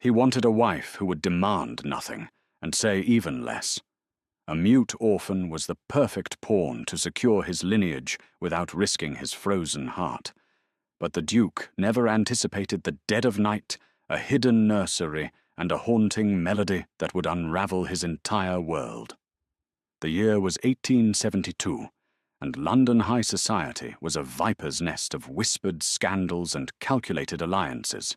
He wanted a wife who would demand nothing, and say even less. A mute orphan was the perfect pawn to secure his lineage without risking his frozen heart. But the Duke never anticipated the dead of night, a hidden nursery, and a haunting melody that would unravel his entire world. The year was 1872, and London high society was a viper's nest of whispered scandals and calculated alliances.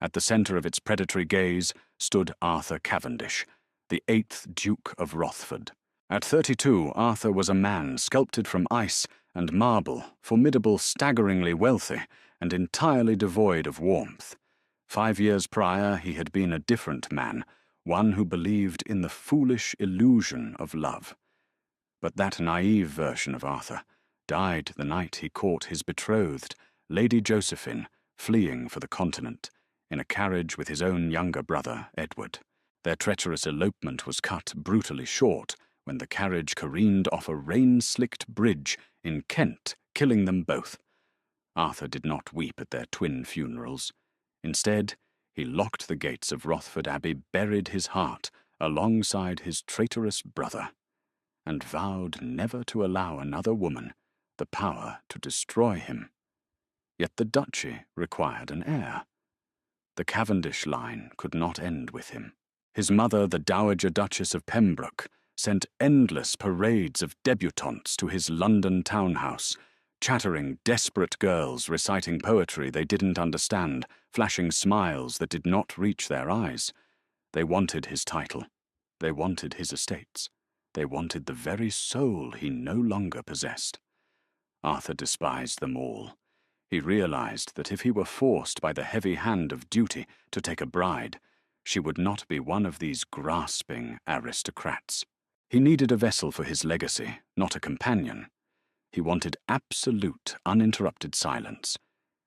At the centre of its predatory gaze stood Arthur Cavendish, the 8th Duke of Rothford. At 32, Arthur was a man sculpted from ice and marble, formidable, staggeringly wealthy, and entirely devoid of warmth. 5 years prior, he had been a different man, one who believed in the foolish illusion of love. But that naive version of Arthur died the night he caught his betrothed, Lady Josephine, fleeing for the continent, in a carriage with his own younger brother, Edward. Their treacherous elopement was cut brutally short when the carriage careened off a rain-slicked bridge in Kent, killing them both. Arthur did not weep at their twin funerals. Instead, he locked the gates of Rothford Abbey, buried his heart alongside his traitorous brother, and vowed never to allow another woman the power to destroy him. Yet the duchy required an heir. The Cavendish line could not end with him. His mother, the Dowager Duchess of Pembroke, sent endless parades of debutantes to his London townhouse, chattering, desperate girls reciting poetry they didn't understand, flashing smiles that did not reach their eyes. They wanted his title. They wanted his estates. They wanted the very soul he no longer possessed. Arthur despised them all. He realized that if he were forced by the heavy hand of duty to take a bride, she would not be one of these grasping aristocrats. He needed a vessel for his legacy, not a companion. He wanted absolute, uninterrupted silence.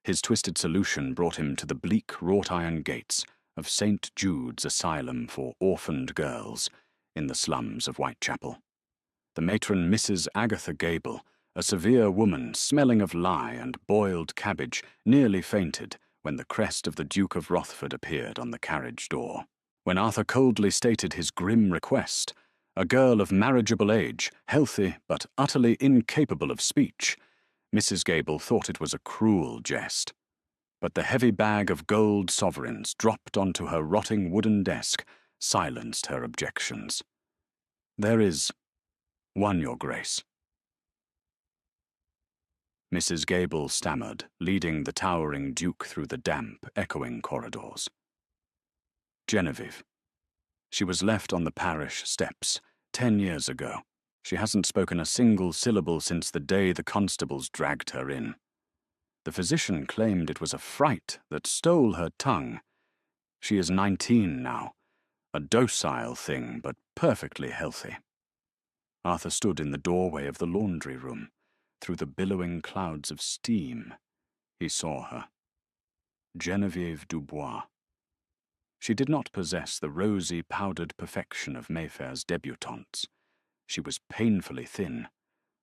His twisted solution brought him to the bleak wrought-iron gates of St. Jude's Asylum for Orphaned Girls in the slums of Whitechapel. The matron Mrs. Agatha Gable, a severe woman smelling of lye and boiled cabbage, nearly fainted when the crest of the Duke of Rothford appeared on the carriage door. When Arthur coldly stated his grim request, a girl of marriageable age, healthy but utterly incapable of speech, Mrs. Gable thought it was a cruel jest. But the heavy bag of gold sovereigns dropped onto her rotting wooden desk silenced her objections. "There is one, Your Grace." Mrs. Gable stammered, leading the towering Duke through the damp, echoing corridors. "Genevieve. She was left on the parish steps 10 years ago. She hasn't spoken a single syllable since the day the constables dragged her in. The physician claimed it was a fright that stole her tongue. She is 19 now, a docile thing, but perfectly healthy." Arthur stood in the doorway of the laundry room. Through the billowing clouds of steam, he saw her. Genevieve Dubois. She did not possess the rosy, powdered perfection of Mayfair's debutantes. She was painfully thin,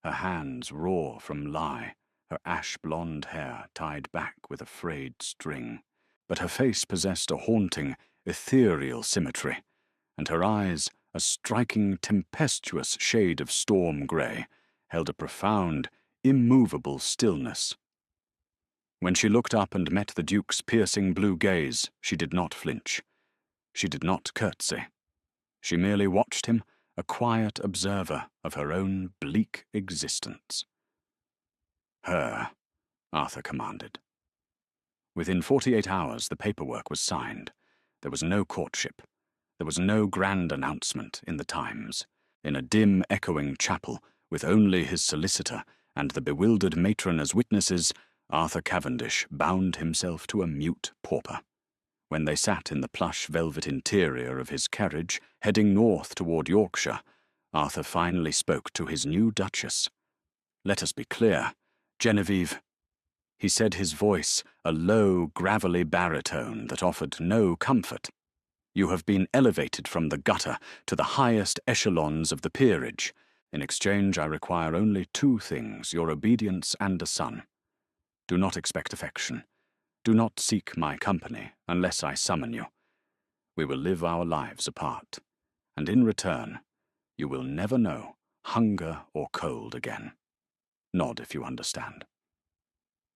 her hands raw from lye, her ash-blonde hair tied back with a frayed string. But her face possessed a haunting, ethereal symmetry, and her eyes, a striking, tempestuous shade of storm grey, held a profound, immovable stillness. When she looked up and met the Duke's piercing blue gaze, she did not flinch. She did not curtsy. She merely watched him, a quiet observer of her own bleak existence. "Her," Arthur commanded. Within 48 hours, the paperwork was signed. There was no courtship. There was no grand announcement in the Times. In a dim, echoing chapel, with only his solicitor and the bewildered matron as witnesses, Arthur Cavendish bound himself to a mute pauper. When they sat in the plush velvet interior of his carriage, heading north toward Yorkshire, Arthur finally spoke to his new Duchess. "Let us be clear, Genevieve." He said, his voice a low, gravelly baritone that offered no comfort. "You have been elevated from the gutter to the highest echelons of the peerage. In exchange, I require only 2 things, your obedience and a son. Do not expect affection. Do not seek my company unless I summon you. We will live our lives apart, and in return, you will never know hunger or cold again. Nod if you understand."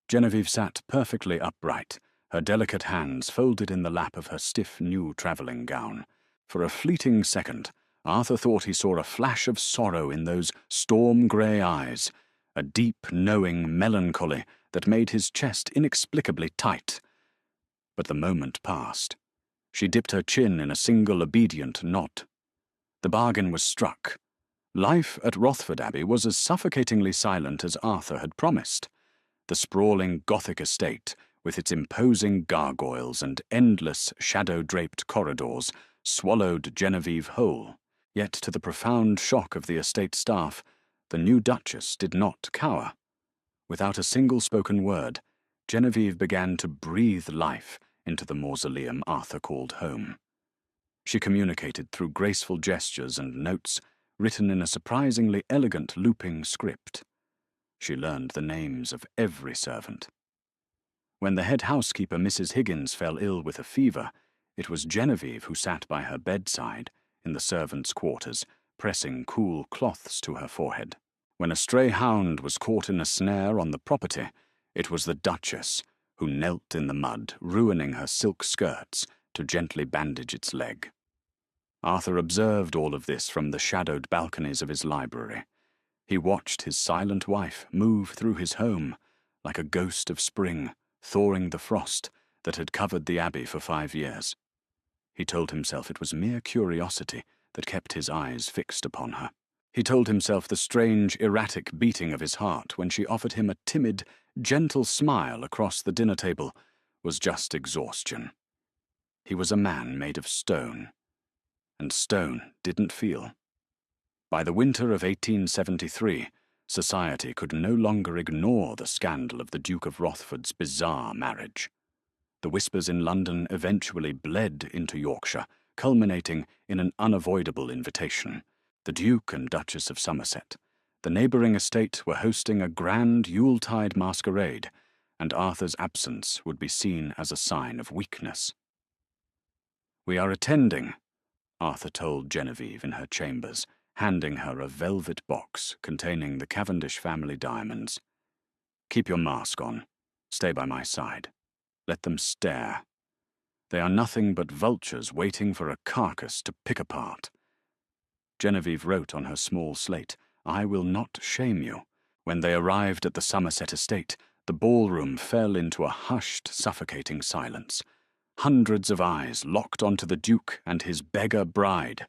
Genevieve sat perfectly upright, her delicate hands folded in the lap of her stiff new travelling gown. For a fleeting second, Arthur thought he saw a flash of sorrow in those storm-grey eyes, a deep, knowing melancholy that made his chest inexplicably tight. But the moment passed. She dipped her chin in a single obedient nod. The bargain was struck. Life at Rothford Abbey was as suffocatingly silent as Arthur had promised. The sprawling Gothic estate, with its imposing gargoyles and endless shadow-draped corridors, swallowed Genevieve whole. Yet to the profound shock of the estate staff, the new Duchess did not cower. Without a single spoken word, Genevieve began to breathe life into the mausoleum Arthur called home. She communicated through graceful gestures and notes, written in a surprisingly elegant looping script. She learned the names of every servant. When the head housekeeper, Mrs. Higgins, fell ill with a fever, it was Genevieve who sat by her bedside, in the servants' quarters, pressing cool cloths to her forehead. When a stray hound was caught in a snare on the property, it was the Duchess who knelt in the mud, ruining her silk skirts to gently bandage its leg. Arthur observed all of this from the shadowed balconies of his library. He watched his silent wife move through his home, like a ghost of spring, thawing the frost that had covered the abbey for 5 years. He told himself it was mere curiosity that kept his eyes fixed upon her. He told himself the strange, erratic beating of his heart when she offered him a timid, gentle smile across the dinner table was just exhaustion. He was a man made of stone, and stone didn't feel. By the winter of 1873, society could no longer ignore the scandal of the Duke of Rothford's bizarre marriage. The whispers in London eventually bled into Yorkshire, culminating in an unavoidable invitation. The Duke and Duchess of Somerset, the neighbouring estate, were hosting a grand Yuletide masquerade, and Arthur's absence would be seen as a sign of weakness. "We are attending," Arthur told Genevieve in her chambers, handing her a velvet box containing the Cavendish family diamonds. "Keep your mask on. Stay by my side. Let them stare. They are nothing but vultures waiting for a carcass to pick apart." Genevieve wrote on her small slate, "I will not shame you." When they arrived at the Somerset estate, the ballroom fell into a hushed, suffocating silence. Hundreds of eyes locked onto the Duke and his beggar bride.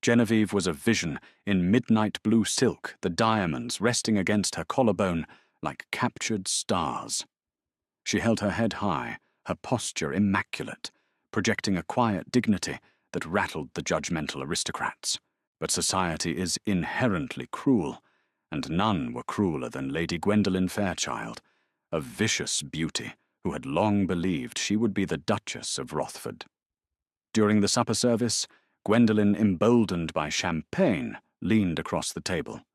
Genevieve was a vision in midnight blue silk, the diamonds resting against her collarbone like captured stars. She held her head high, her posture immaculate, projecting a quiet dignity that rattled the judgmental aristocrats. But society is inherently cruel, and none were crueler than Lady Gwendolen Fairchild, a vicious beauty who had long believed she would be the Duchess of Rothford. During the supper service, Gwendolen, emboldened by champagne, leaned across the table.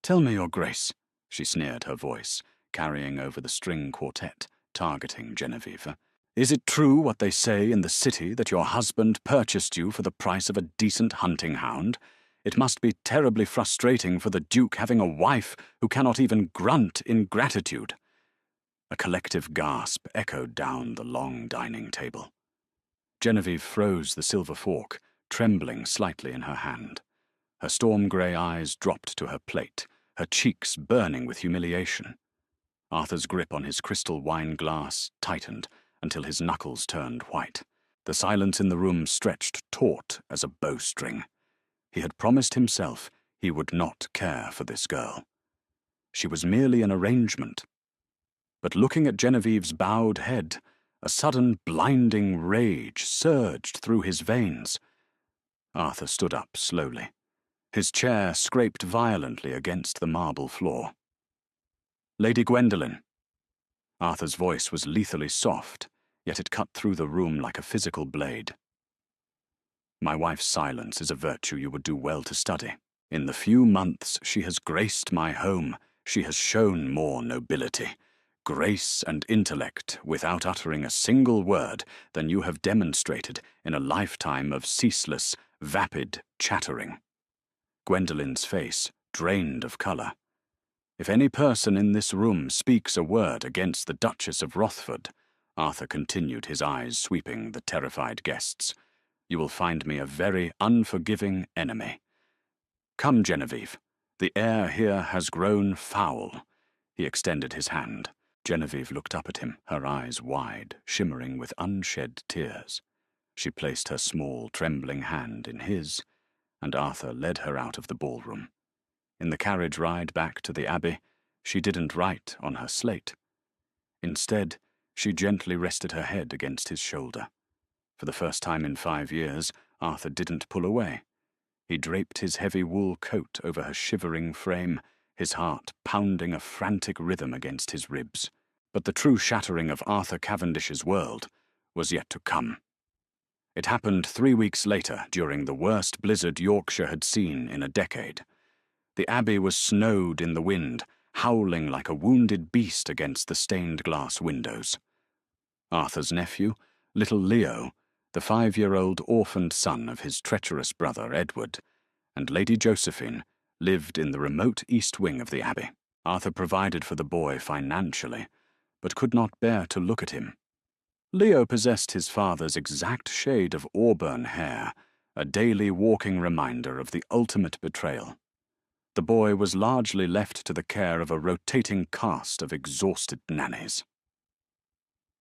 "Tell me, Your Grace," she sneered, her voice carrying over the string quartet, targeting Genevieve. "Is it true what they say in the city that your husband purchased you for the price of a decent hunting hound? It must be terribly frustrating for the Duke having a wife who cannot even grunt in gratitude." A collective gasp echoed down the long dining table. Genevieve froze the silver fork, trembling slightly in her hand. Her storm-grey eyes dropped to her plate, her cheeks burning with humiliation. Arthur's grip on his crystal wine glass tightened until his knuckles turned white. The silence in the room stretched taut as a bowstring. He had promised himself he would not care for this girl. She was merely an arrangement. But looking at Genevieve's bowed head, a sudden blinding rage surged through his veins. Arthur stood up slowly. His chair scraped violently against the marble floor. "Lady Gwendolen." Arthur's voice was lethally soft, yet it cut through the room like a physical blade. "My wife's silence is a virtue you would do well to study. In the few months she has graced my home, she has shown more nobility. grace and intellect without uttering a single word than you have demonstrated in a lifetime of ceaseless, vapid chattering. Gwendolen's face drained of colour. If any person in this room speaks a word against the Duchess of Rothford, Arthur continued, his eyes sweeping the terrified guests, you will find me a very unforgiving enemy. Come, Genevieve. The air here has grown foul. He extended his hand. Genevieve looked up at him, her eyes wide, shimmering with unshed tears. She placed her small, trembling hand in his, and Arthur led her out of the ballroom. In the carriage ride back to the Abbey, she didn't write on her slate. Instead, she gently rested her head against his shoulder. For the first time in 5 years, Arthur didn't pull away. He draped his heavy wool coat over her shivering frame, his heart pounding a frantic rhythm against his ribs. But the true shattering of Arthur Cavendish's world was yet to come. It happened 3 weeks later, during the worst blizzard Yorkshire had seen in a decade. The Abbey was snowed in the wind, howling like a wounded beast against the stained-glass windows. Arthur's nephew, little Leo, the 5-year-old orphaned son of his treacherous brother Edward, and Lady Josephine, lived in the remote east wing of the Abbey. Arthur provided for the boy financially, but could not bear to look at him. Leo possessed his father's exact shade of auburn hair, a daily walking reminder of the ultimate betrayal. The boy was largely left to the care of a rotating cast of exhausted nannies.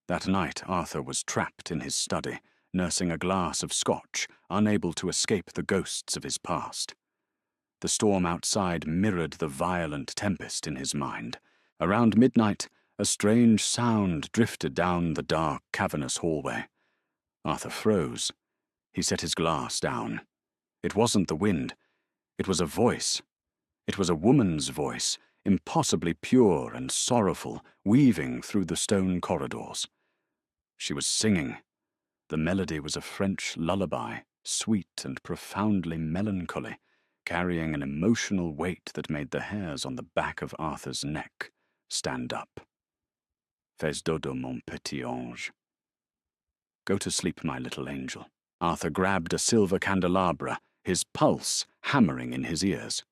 That night Arthur was trapped in his study, nursing a glass of scotch, unable to escape the ghosts of his past. The storm outside mirrored the violent tempest in his mind. Around midnight, a strange sound drifted down the dark, cavernous hallway. Arthur froze. He set his glass down. It wasn't the wind. It was a voice. It was a woman's voice, impossibly pure and sorrowful, weaving through the stone corridors. She was singing. The melody was a French lullaby, sweet and profoundly melancholy, carrying an emotional weight that made the hairs on the back of Arthur's neck stand up. Fais dodo, mon petit ange. Go to sleep, my little angel. Arthur grabbed a silver candelabra, his pulse hammering in his ears.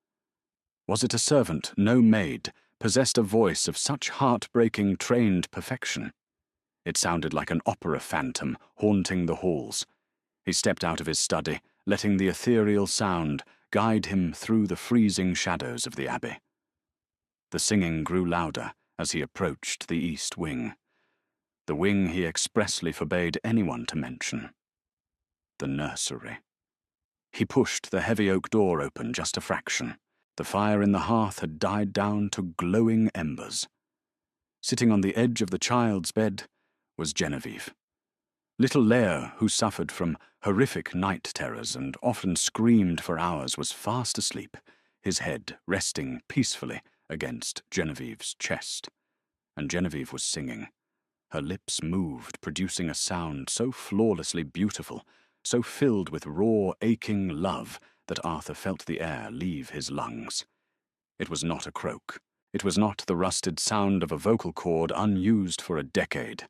Was it a servant, no maid, possessed a voice of such heartbreaking, trained perfection? It sounded like an opera phantom haunting the halls. He stepped out of his study, letting the ethereal sound guide him through the freezing shadows of the Abbey. The singing grew louder as he approached the east wing, the wing he expressly forbade anyone to mention. The nursery. He pushed the heavy oak door open just a fraction. The fire in the hearth had died down to glowing embers. Sitting on the edge of the child's bed was Genevieve. Little Leo, who suffered from horrific night terrors and often screamed for hours, was fast asleep, his head resting peacefully against Genevieve's chest. And Genevieve was singing. Her lips moved, producing a sound so flawlessly beautiful, so filled with raw, aching love, that Arthur felt the air leave his lungs. It was not a croak. It was not the rusted sound of a vocal cord unused for a decade.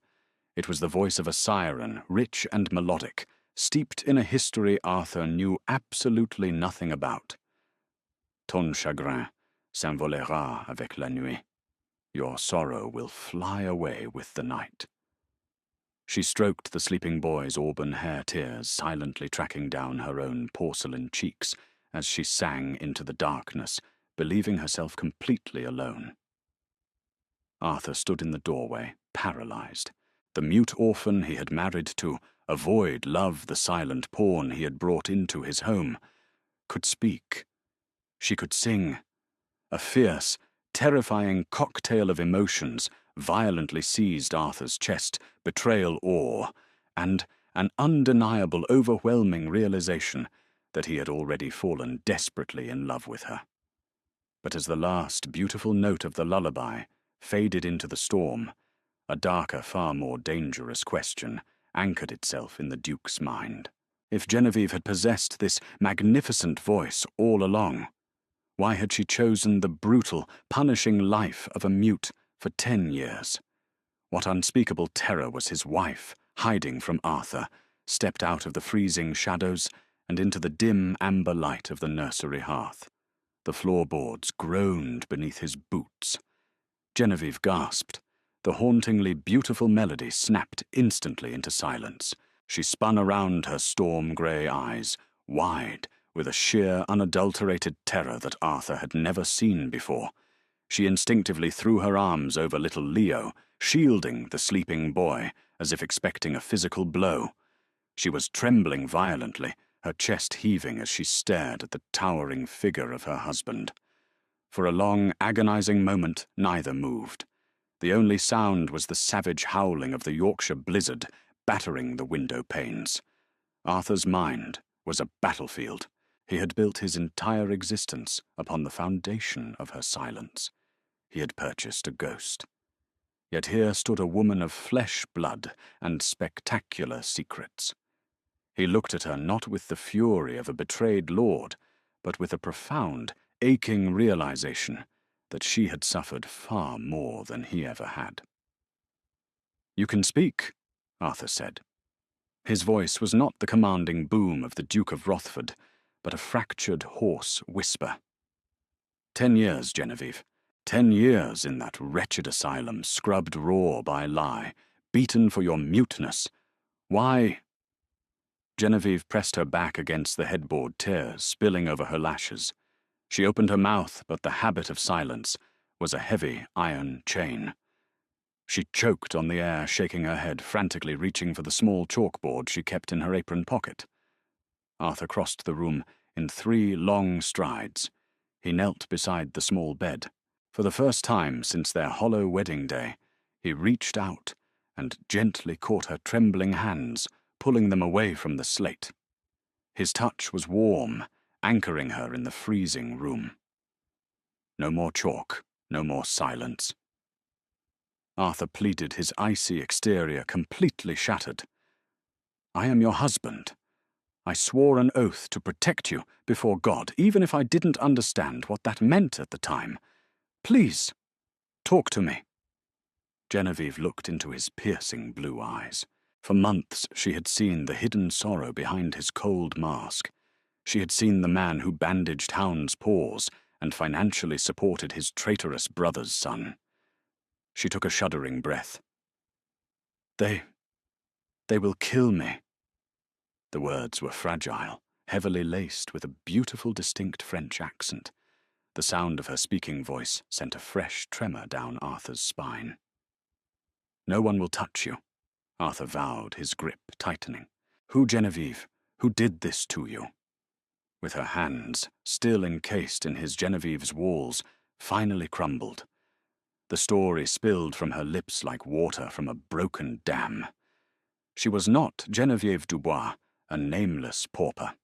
It was the voice of a siren, rich and melodic, steeped in a history Arthur knew absolutely nothing about. Ton chagrin s'envolera avec la nuit. Your sorrow will fly away with the night. She stroked the sleeping boy's auburn hair, tears silently tracking down her own porcelain cheeks as she sang into the darkness, believing herself completely alone. Arthur stood in the doorway, paralyzed. The mute orphan he had married to avoid love, the silent pawn he had brought into his home, could speak. She could sing. A fierce, terrifying cocktail of emotions violently seized Arthur's chest, betrayal, awe, and an undeniable, overwhelming realization that he had already fallen desperately in love with her. But as the last beautiful note of the lullaby faded into the storm, a darker, far more dangerous question anchored itself in the Duke's mind. If Genevieve had possessed this magnificent voice all along, why had she chosen the brutal, punishing life of a mute for 10 years? What unspeakable terror was his wife, hiding from Arthur, stepped out of the freezing shadows and into the dim amber light of the nursery hearth. The floorboards groaned beneath his boots. Genevieve gasped. The hauntingly beautiful melody snapped instantly into silence. She spun around, her storm-grey eyes, wide, with a sheer, unadulterated terror that Arthur had never seen before. She instinctively threw her arms over little Leo, shielding the sleeping boy, as if expecting a physical blow. She was trembling violently, her chest heaving as she stared at the towering figure of her husband. For a long, agonizing moment, neither moved. The only sound was the savage howling of the Yorkshire blizzard, battering the window panes. Arthur's mind was a battlefield. He had built his entire existence upon the foundation of her silence. He had purchased a ghost. Yet here stood a woman of flesh, blood, and spectacular secrets. He looked at her not with the fury of a betrayed lord, but with a profound, aching realization that she had suffered far more than he ever had. "You can speak," Arthur said. His voice was not the commanding boom of the Duke of Rothford, but a fractured, hoarse whisper. 10 years, Genevieve. 10 years in that wretched asylum, scrubbed raw by lie, beaten for your muteness. Why? Genevieve pressed her back against the headboard, tears spilling over her lashes. She opened her mouth, but the habit of silence was a heavy iron chain. She choked on the air, shaking her head, frantically reaching for the small chalkboard she kept in her apron pocket. Arthur crossed the room in 3 long strides. He knelt beside the small bed. For the first time since their hollow wedding day, he reached out and gently caught her trembling hands, pulling them away from the slate. His touch was warm, anchoring her in the freezing room. No more chalk, no more silence. Arthur pleaded, his icy exterior completely shattered. "I am your husband. I swore an oath to protect you before God, even if I didn't understand what that meant at the time. Please, talk to me." Genevieve looked into his piercing blue eyes. For months she had seen the hidden sorrow behind his cold mask. She had seen the man who bandaged hounds' paws and financially supported his traitorous brother's son. She took a shuddering breath. They will kill me." The words were fragile, heavily laced with a beautiful, distinct French accent. The sound of her speaking voice sent a fresh tremor down Arthur's spine. "No one will touch you," Arthur vowed, his grip tightening. "Who, Genevieve? Who did this to you?" With her hands, still encased in his Genevieve's walls, finally crumbled. The story spilled from her lips like water from a broken dam. She was not Genevieve Dubois, a nameless pauper.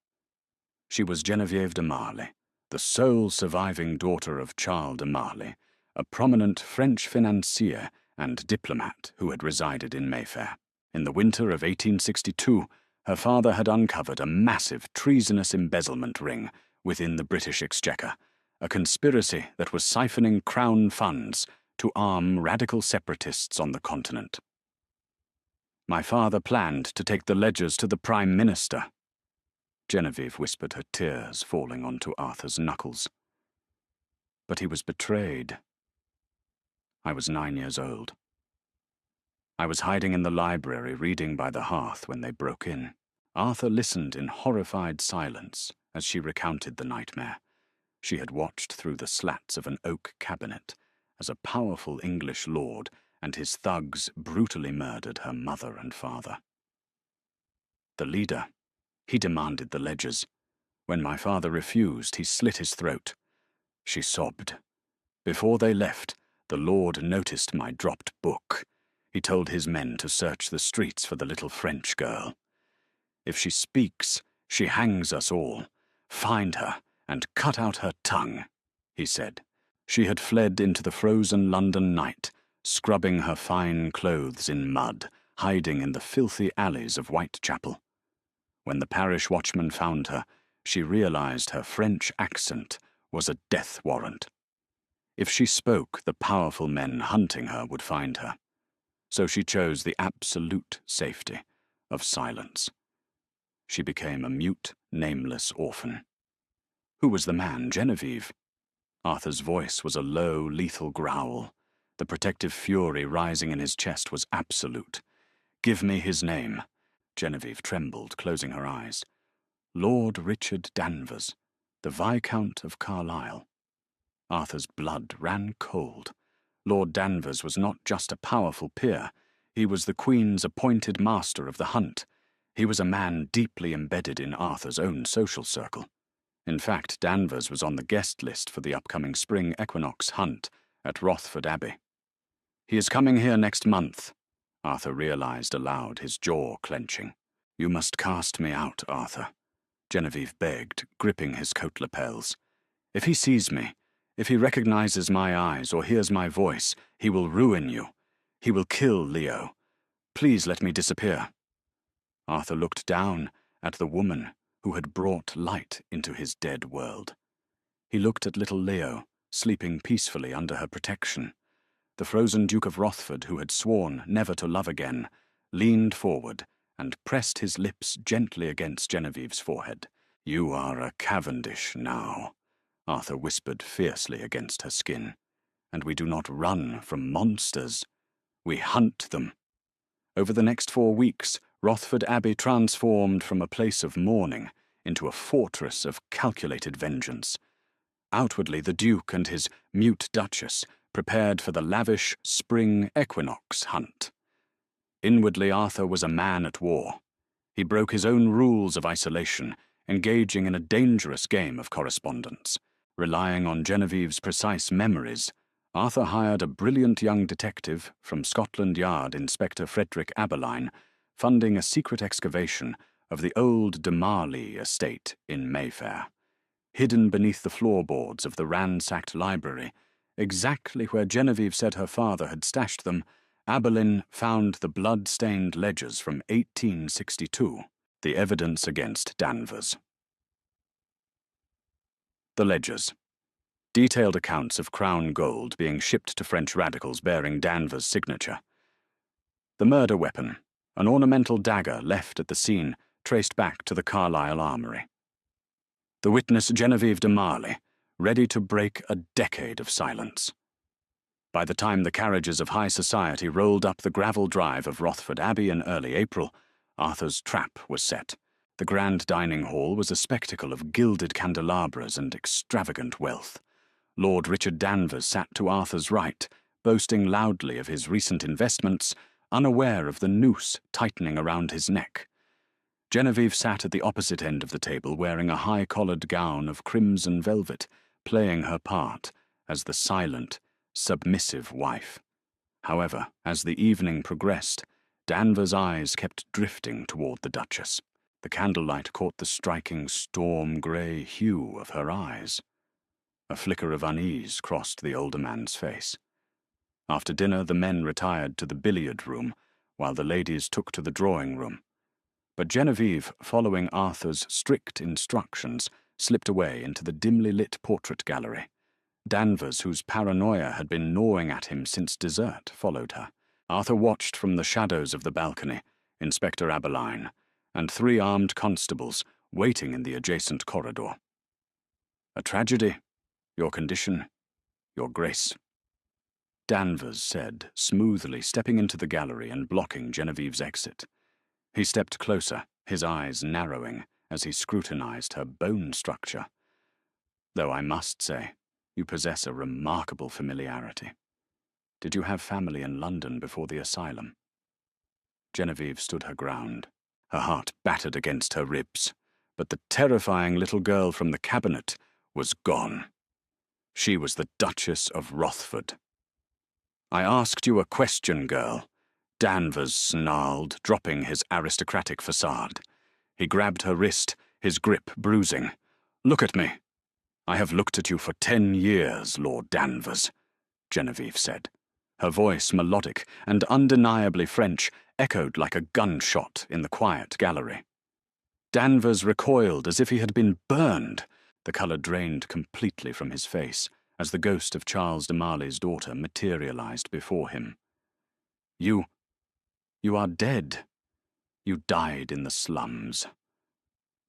She was Genevieve de Marly, the sole surviving daughter of Charles de Marly, a prominent French financier and diplomat who had resided in Mayfair. In the winter of 1862, her father had uncovered a massive treasonous embezzlement ring within the British Exchequer, a conspiracy that was siphoning Crown funds to arm radical separatists on the continent. "My father planned to take the ledgers to the Prime Minister," Genevieve whispered, her tears falling onto Arthur's knuckles. "But he was betrayed. I was 9 years old. I was hiding in the library reading by the hearth when they broke in." Arthur listened in horrified silence as she recounted the nightmare. She had watched through the slats of an oak cabinet as a powerful English lord and his thugs brutally murdered her mother and father. "The leader, he demanded the ledgers. When my father refused, he slit his throat." She sobbed. "Before they left, the lord noticed my dropped book. He told his men to search the streets for the little French girl. 'If she speaks, she hangs us all. Find her and cut out her tongue,' he said. She had fled into the frozen London night, scrubbing her fine clothes in mud, hiding in the filthy alleys of Whitechapel. When the parish watchman found her, she realized her French accent was a death warrant. If she spoke, the powerful men hunting her would find her. so she chose the absolute safety of silence. She became a mute, nameless orphan. Who was the man, Genevieve? Arthur's voice was a low, lethal growl. The protective fury rising in his chest was absolute. "Give me his name." Genevieve trembled, closing her eyes. "Lord Richard Danvers, the Viscount of Carlisle." Arthur's blood ran cold. Lord Danvers was not just a powerful peer. He was the Queen's appointed master of the hunt. He was a man deeply embedded in Arthur's own social circle. In fact, Danvers was on the guest list for the upcoming spring equinox hunt at Rothford Abbey. "He is coming here next month," Arthur realized aloud, his jaw clenching. "You must cast me out, Arthur," Genevieve begged, gripping his coat lapels. "If he sees me, if he recognizes my eyes or hears my voice, he will ruin you. He will kill Leo. Please let me disappear." Arthur looked down at the woman who had brought light into his dead world. He looked at little Leo, sleeping peacefully under her protection. The frozen Duke of Rothford, who had sworn never to love again, leaned forward and pressed his lips gently against Genevieve's forehead. "You are a Cavendish now," Arthur whispered fiercely against her skin. "And we do not run from monsters. We hunt them." Over the next 4 weeks, Rothford Abbey transformed from a place of mourning into a fortress of calculated vengeance. Outwardly, the Duke and his mute Duchess prepared for the lavish spring equinox hunt. Inwardly, Arthur was a man at war. He broke his own rules of isolation, engaging in a dangerous game of correspondence. Relying on Genevieve's precise memories, Arthur hired a brilliant young detective from Scotland Yard, Inspector Frederick Aberline, funding a secret excavation of the old de Marley estate in Mayfair. Hidden beneath the floorboards of the ransacked library, exactly where Genevieve said her father had stashed them, Aberline found the blood-stained ledgers from 1862, the evidence against Danvers. The ledgers. Detailed accounts of Crown gold being shipped to French radicals bearing Danvers' signature. The murder weapon, an ornamental dagger left at the scene, traced back to the Carlisle armory. The witness Genevieve de Marley, ready to break a decade of silence. By the time the carriages of high society rolled up the gravel drive of Rothford Abbey in early April, Arthur's trap was set. The grand dining hall was a spectacle of gilded candelabras and extravagant wealth. Lord Richard Danvers sat to Arthur's right, boasting loudly of his recent investments, unaware of the noose tightening around his neck. Genevieve sat at the opposite end of the table, wearing a high-collared gown of crimson velvet, playing her part as the silent, submissive wife. However, as the evening progressed, Danvers' eyes kept drifting toward the Duchess. The candlelight caught the striking storm-grey hue of her eyes. A flicker of unease crossed the older man's face. After dinner, the men retired to the billiard room, while the ladies took to the drawing room. But Genevieve, following Arthur's strict instructions, slipped away into the dimly lit portrait gallery. Danvers, whose paranoia had been gnawing at him since dessert, followed her. Arthur watched from the shadows of the balcony, Inspector Aberline, and 3 armed constables waiting in the adjacent corridor. "A tragedy, your condition, your grace," Danvers said, smoothly stepping into the gallery and blocking Genevieve's exit. He stepped closer, his eyes narrowing as he scrutinized her bone structure. "Though I must say, you possess a remarkable familiarity. Did you have family in London before the asylum?" Genevieve stood her ground. Her heart battered against her ribs, but the terrifying little girl from the cabinet was gone. She was the Duchess of Rothford. "I asked you a question, girl," Danvers snarled, dropping his aristocratic facade. He grabbed her wrist, his grip bruising. "Look at me." "I have looked at you for 10 years, Lord Danvers," Genevieve said. Her voice, melodic and undeniably French, echoed like a gunshot in the quiet gallery. Danvers recoiled as if he had been burned. The colour drained completely from his face as the ghost of Charles de Marley's daughter materialized before him. "You You are dead. You died in the slums.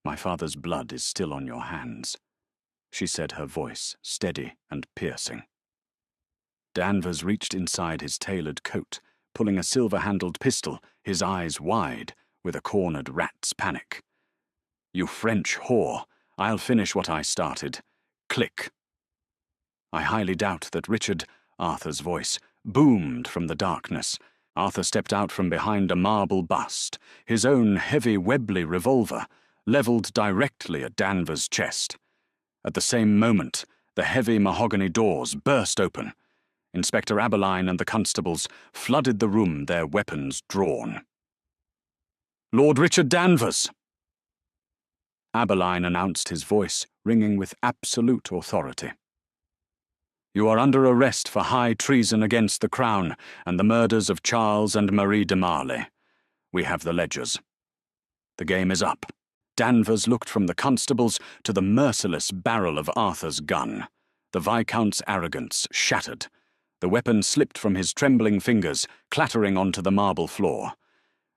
My father's blood is still on your hands," she said, her voice steady and piercing. Danvers reached inside his tailored coat, pulling a silver-handled pistol, his eyes wide, with a cornered rat's panic. "You French whore! I'll finish what I started. Click." I highly doubt that Richard, Arthur's voice, boomed from the darkness. Arthur stepped out from behind a marble bust, his own heavy Webley revolver, levelled directly at Danvers' chest. At the same moment, the heavy mahogany doors burst open. Inspector Aberline and the constables flooded the room, their weapons drawn. "Lord Richard Danvers!" Aberline announced, his voice ringing with absolute authority. "You are under arrest for high treason against the Crown and the murders of Charles and Marie de Marley. We have the ledgers. The game is up." Danvers looked from the constables to the merciless barrel of Arthur's gun. The Viscount's arrogance shattered. The weapon slipped from his trembling fingers, clattering onto the marble floor.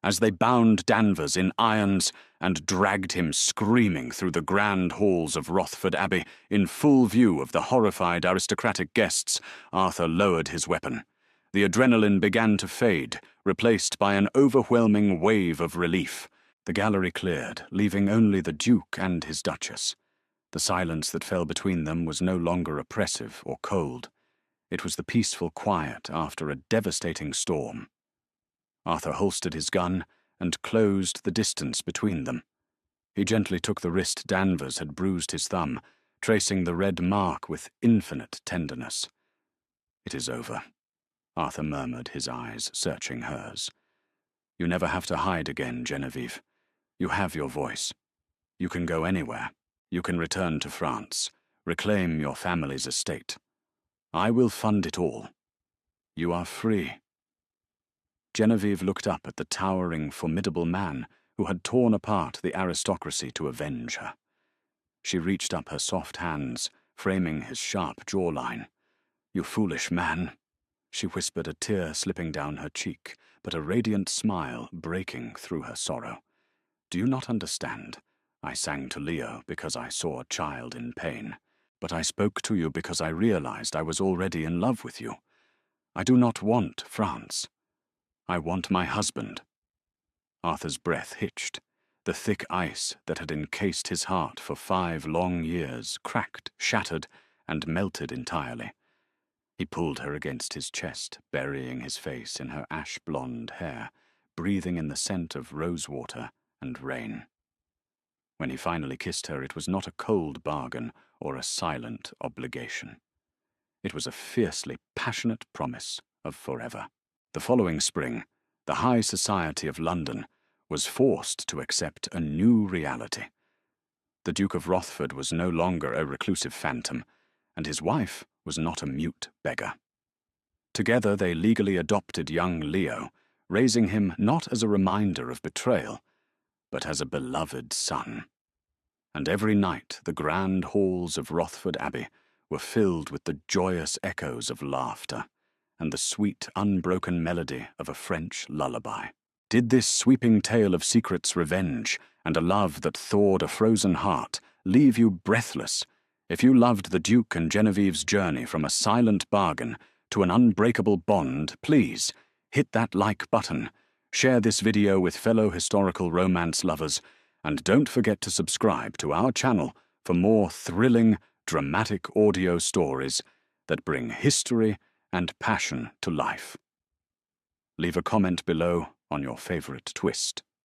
As they bound Danvers in irons and dragged him screaming through the grand halls of Rothford Abbey in full view of the horrified aristocratic guests, Arthur lowered his weapon. The adrenaline began to fade, replaced by an overwhelming wave of relief. The gallery cleared, leaving only the Duke and his Duchess. The silence that fell between them was no longer oppressive or cold. It was the peaceful quiet after a devastating storm. Arthur holstered his gun and closed the distance between them. He gently took the wrist Danvers had bruised his thumb, tracing the red mark with infinite tenderness. "It is over," Arthur murmured, his eyes searching hers. "You never have to hide again, Genevieve. You have your voice. You can go anywhere. You can return to France, reclaim your family's estate. I will fund it all. You are free." Genevieve looked up at the towering, formidable man who had torn apart the aristocracy to avenge her. She reached up her soft hands, framing his sharp jawline. "You foolish man," she whispered, a tear slipping down her cheek, but a radiant smile breaking through her sorrow. "Do you not understand? I sang to Leo because I saw a child in pain. But I spoke to you because I realized I was already in love with you. I do not want France. I want my husband." Arthur's breath hitched. The thick ice that had encased his heart for 5 long years cracked, shattered, and melted entirely. He pulled her against his chest, burying his face in her ash-blonde hair, breathing in the scent of rosewater and rain. When he finally kissed her, it was not a cold bargain or a silent obligation. It was a fiercely passionate promise of forever. The following spring, the high society of London was forced to accept a new reality. The Duke of Rothford was no longer a reclusive phantom, and his wife was not a mute beggar. Together they legally adopted young Leo, raising him not as a reminder of betrayal, but as a beloved son. And every night the grand halls of Rothford Abbey were filled with the joyous echoes of laughter and the sweet, unbroken melody of a French lullaby. Did this sweeping tale of secrets, revenge, and a love that thawed a frozen heart leave you breathless? If you loved the Duke and Genevieve's journey from a silent bargain to an unbreakable bond, please hit that like button, share this video with fellow historical romance lovers, and don't forget to subscribe to our channel for more thrilling, dramatic audio stories that bring history and passion to life. Leave a comment below on your favorite twist.